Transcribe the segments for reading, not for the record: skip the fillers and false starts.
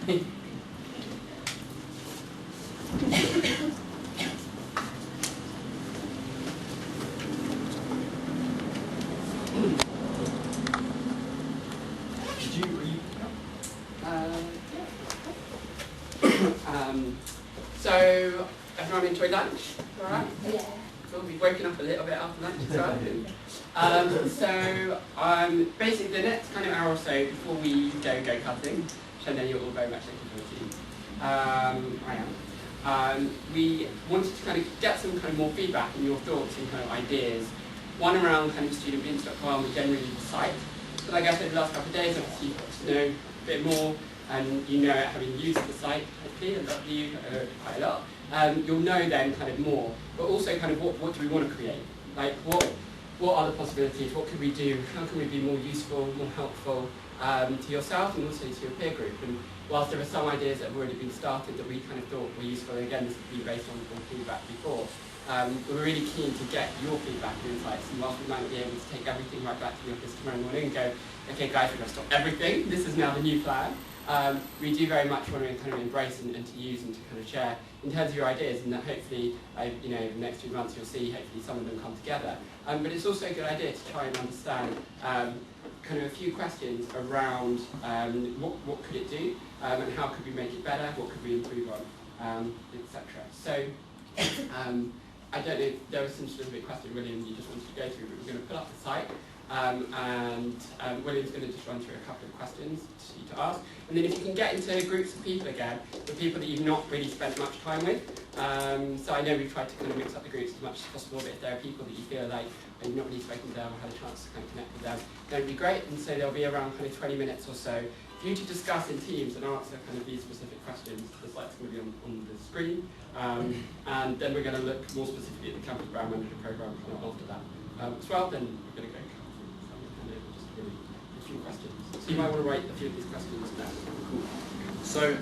So, everyone enjoyed lunch? All right? Yeah. Cool. We've woken up a little bit after lunch as well. Basically, the next kind of hour or so before we go cutting, which I know you're all very much looking forward to, I am. We wanted to kind of get some kind of more feedback and your thoughts and kind of ideas. One around kind of studentbeans.com and generally the site. But I guess over the last couple of days, obviously you've got to know a bit more, and you know it having used the site, hopefully, a lot of you, quite a lot. You'll know then kind of more, but also kind of what do we want to create? Like what are the possibilities? What can we do? How can we be more useful, more helpful to yourself and also to your peer group? And whilst there are some ideas that have already been started that we kind of thought were useful, and again this has been based on feedback before, we're really keen to get your feedback and insights. And whilst we might not be able to take everything right back to the office tomorrow morning and go, okay guys, we're going to stop everything. This is now the new plan. We do very much want to kind of embrace and to use and to kind of share in terms of your ideas, and that hopefully, you know, the next few months you'll see hopefully some of them come together. But it's also a good idea to try and understand kind of a few questions around what could it do, and how could we make it better, what could we improve on, etc. So I don't know if there was some specific question, William, you just wanted to go through, but we're going to pull up the site. William's going to just run through a couple of questions for you to ask. And then if you can get into groups of people again, with people that you've not really spent much time with. So I know we've tried to kind of mix up the groups as much as possible, but if there are people that you feel like you've not really spoken to them or had a chance to kind of connect with them, that would be great. And so there'll be around kind of 20 minutes or so for you to discuss in teams and answer kind of these specific questions. The slide's going to be on the screen. And then we're going to look more specifically at the Campus Brand Manager Programme kind of after that. As well, then we're going to go just really a few questions. So you might want to write a few of these questions now. Cool. So,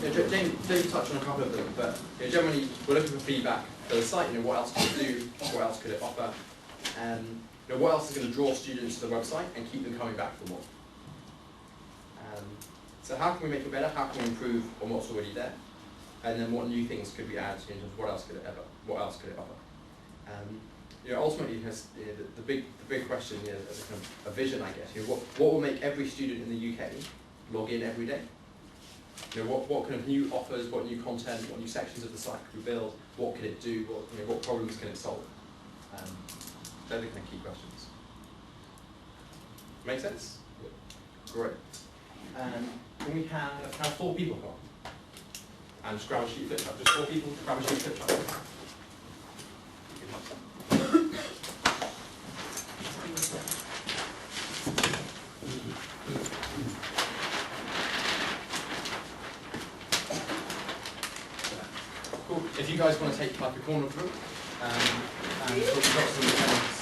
Dave touched on a couple of them, but generally we're looking for feedback for the site. What else could it do? What else could it offer? What else is going to draw students to the website and keep them coming back for more? So how can we make it better? How can we improve on what's already there? And then what new things could we add in terms of what else could it offer? Ultimately, the big question as a kind of a vision, I guess. What will make every student in the UK log in every day? What kind of new offers, what new content, what new sections of the site could we build? What could it do? What problems can it solve? They're the kind of key questions. Make sense? Great. Can we have 4 people come? And just grab a sheet flip chart. Just 4 people, grab a sheet flip chart. Cool. If you guys want to take like a corner of the room, and we've got some pens.